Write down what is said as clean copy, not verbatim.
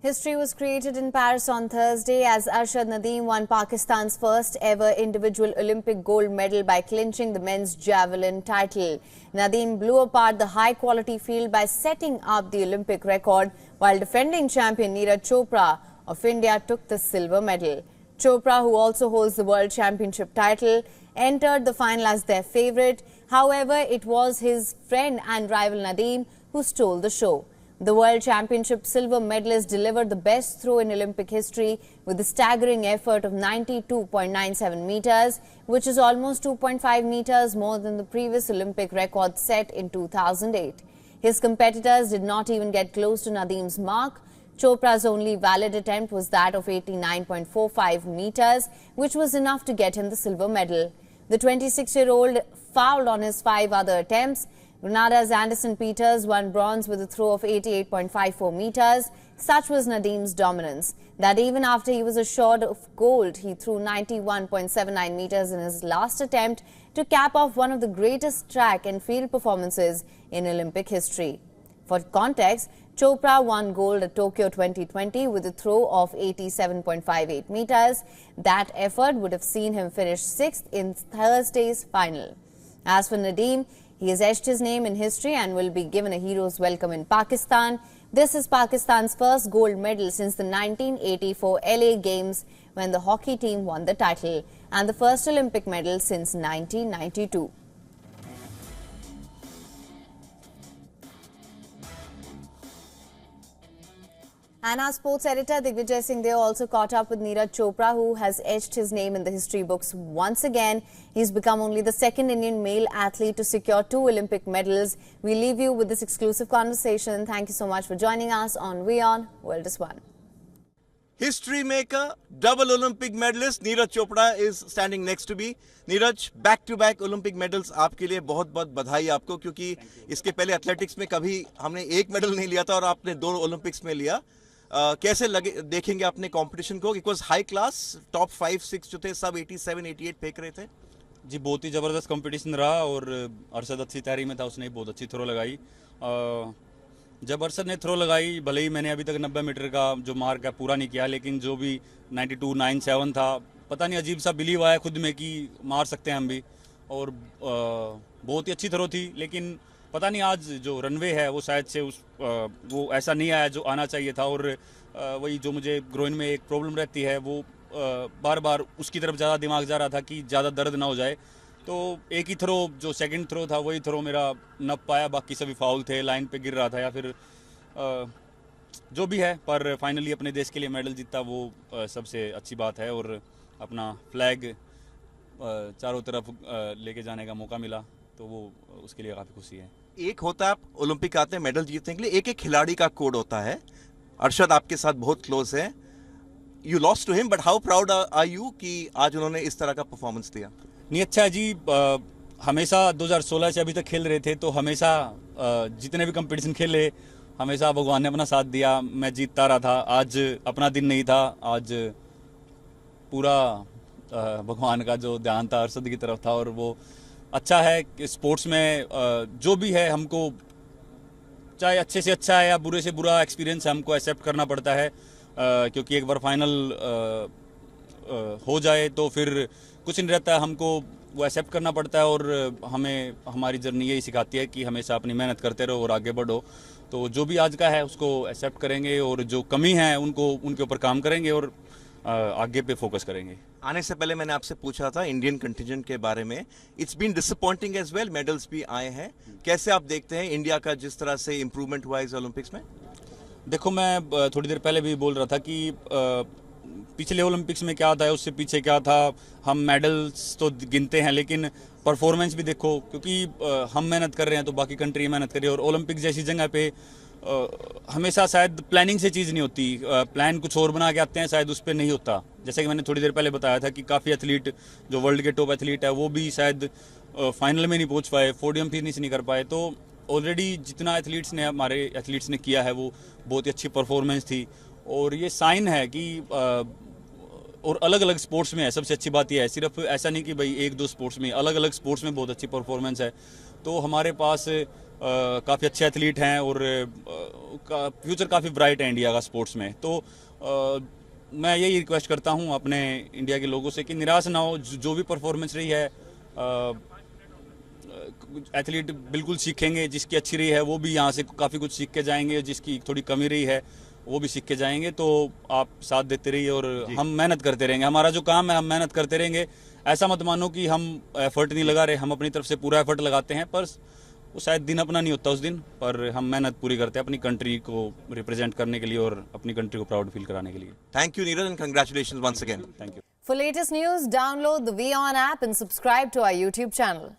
History was created in Paris on Thursday as Arshad Nadeem won Pakistan's first ever individual Olympic gold medal by clinching the men's javelin title. Nadeem blew apart the high-quality field by setting up the Olympic record, while defending champion Neeraj Chopra of India took the silver medal. Chopra, who also holds the World Championship title, entered the final as their favourite. However, it was his friend and rival Nadeem who stole the show. The World Championship silver medalist delivered the best throw in Olympic history with a staggering effort of 92.97 meters, which is almost 2.5 meters more than the previous Olympic record set in 2008. His competitors did not even get close to Nadeem's mark. Chopra's only valid attempt was that of 89.45 meters, which was enough to get him the silver medal. The 26-year-old fouled on his 5 other attempts. Grenada's Anderson Peters won bronze with a throw of 88.54 meters. Such was Nadeem's dominance that even after he was assured of gold, he threw 91.79 meters in his last attempt to cap off one of the greatest track and field performances in Olympic history. For context, Chopra won gold at Tokyo 2020 with a throw of 87.58 meters. That effort would have seen him finish 6th in Thursday's final. As for Nadeem, he has etched his name in history and will be given a hero's welcome in Pakistan. This is Pakistan's first gold medal since the 1984 LA Games, when the hockey team won the title, and the first Olympic medal since 1992. And our sports editor Digvijay Singh Deo also caught up with Neeraj Chopra, who has etched his name in the history books once again. He's become only the second Indian male athlete to secure 2 Olympic medals. We leave you with this exclusive conversation. Thank you so much for joining us on WION World is One. History maker, double Olympic medalist Neeraj Chopra is standing next to me. Neeraj, back-to-back Olympic medals आपके लिए बहुत-बहुत बधाई आपको, क्योंकि इसके पहले athletics में कभी हमने 1 मेडल नहीं लिया था और आपने 2 ओलंपिक्स में लिया. कैसे लगे देखेंगे आपने कंपटीशन को? It was high class, top 5-6 जो थे सब 87-88 फेंक रहे थे. जी, बहुत ही ज़बरदस्त कंपटीशन रहा और अरशद अच्छी तैयारी में था, उसने बहुत अच्छी थ्रो लगाई. जब अरशद ने थ्रो लगाई, भले ही मैंने अभी तक 90 मीटर का जो मार्क है पूरा नहीं किया, लेकिन जो भी 92.97 था, पता नहीं अजीब सा बिलीव आया खुद में कि मार सकते हैं हम भी. और बहुत ही अच्छी थ्रो थी, लेकिन पता नहीं आज जो रनवे है वो शायद से वो ऐसा नहीं आया जो आना चाहिए था. और वही जो मुझे ग्रोइन में एक प्रॉब्लम रहती है, वो बार बार उसकी तरफ ज़्यादा दिमाग जा रहा था कि ज़्यादा दर्द ना हो जाए. तो एक ही थ्रो, जो सेकंड थ्रो था, वही थ्रो मेरा न पाया, बाकी सभी फाउल थे, लाइन पे गिर रहा था या फिर जो भी है. पर फाइनली अपने देश के लिए मेडल जीता, वो सबसे अच्छी बात है. और अपना फ्लैग चारों तरफ लेके जाने का मौका मिला, तो वो उसके लिए काफ़ी खुशी है. एक होता है आप ओलंपिक आते हैं मेडल जीतने के लिए, एक खिलाड़ी का कोड होता है. अरशद आपके साथ बहुत क्लोज है. You lost to him, but how proud are you कि आज उन्होंने इस तरह का परफॉर्मेंस दिया? नहीं, अच्छा जी, हमेशा 2016 से अभी तक खेल रहे थे, तो हमेशा जितने भी कंपटीशन खेले, हमेशा भगवान ने अपना साथ दिया, मैं जीतता रहा था. आज अपना दिन नहीं था, आज पूरा भगवान का जो ध्यान था अरशद की तरफ था. और वो अच्छा है कि स्पोर्ट्स में जो भी है, हमको चाहे अच्छे से अच्छा है या बुरे से बुरा एक्सपीरियंस है, हमको एक्सेप्ट करना पड़ता है. क्योंकि एक बार फाइनल हो जाए तो फिर कुछ नहीं रहता है, हमको वो एक्सेप्ट करना पड़ता है. और हमें हमारी जर्नी यही सिखाती है कि हमेशा अपनी मेहनत करते रहो और आगे बढ़ो. तो जो भी आज का है उसको एक्सेप्ट करेंगे, और जो कमी है उनको उनके ऊपर काम करेंगे और आगे पे फोकस करेंगे. आने से पहले मैंने आपसे पूछा था इंडियन कंटिजेंट के बारे में. It's been disappointing as well, medals भी आए हैं. कैसे आप देखते हैं इंडिया का जिस तरह से इम्प्रूवमेंट हुआ इस ओलंपिक्स में? देखो, मैं थोड़ी देर पहले भी बोल रहा था कि पिछले ओलंपिक्स में क्या था, उससे पीछे क्या था. हम मेडल्स तो गिनते हैं, लेकिन परफॉर्मेंस भी देखो, क्योंकि हम मेहनत कर रहे हैं तो बाकी कंट्री मेहनत कर रही है. और ओलंपिक जैसी जगह पे हमेशा शायद प्लानिंग से चीज़ नहीं होती. प्लान कुछ और बना के आते हैं, शायद उस पर नहीं होता. जैसे कि मैंने थोड़ी देर पहले बताया था कि काफ़ी एथलीट जो वर्ल्ड के टॉप एथलीट है, वो भी शायद फाइनल में नहीं पहुंच पाए, पोडियम फिनिश नहीं कर पाए. तो ऑलरेडी जितना हमारे एथलीट्स ने किया है, वो बहुत ही अच्छी परफॉर्मेंस थी. और ये साइन है कि और अलग अलग स्पोर्ट्स में है. सबसे अच्छी बात यह है, सिर्फ ऐसा नहीं कि भाई 1-2 स्पोर्ट्स में, अलग अलग स्पोर्ट्स में बहुत अच्छी परफॉर्मेंस है. तो हमारे पास काफ़ी अच्छे एथलीट हैं और फ्यूचर काफ़ी ब्राइट है इंडिया का स्पोर्ट्स में। तो मैं यही रिक्वेस्ट करता हूँ अपने इंडिया के लोगों से कि निराश ना हो, जो भी परफॉर्मेंस रही है एथलीट बिल्कुल सीखेंगे, जिसकी अच्छी रही है वो भी यहाँ से काफ़ी कुछ सीख के जाएंगे, जिसकी थोड़ी कमी रही है वो भी सीख के जाएंगे। तो आप साथ देते रहिए और हम मेहनत करते रहेंगे, हमारा जो काम है हम मेहनत करते रहेंगे। ऐसा मत मानो कि हम एफर्ट नहीं लगा रहे, हम अपनी तरफ से पूरा एफर्ट लगाते हैं, पर वो शायद दिन अपना नहीं होता उस दिन, पर हम मेहनत पूरी करते हैं अपनी कंट्री को रिप्रेजेंट करने के लिए और अपनी कंट्री को प्राउड फील कराने के लिए। Thank you, Neeraj, and congratulations once again. Thank you. For latest news, download the WION app and subscribe to our YouTube channel.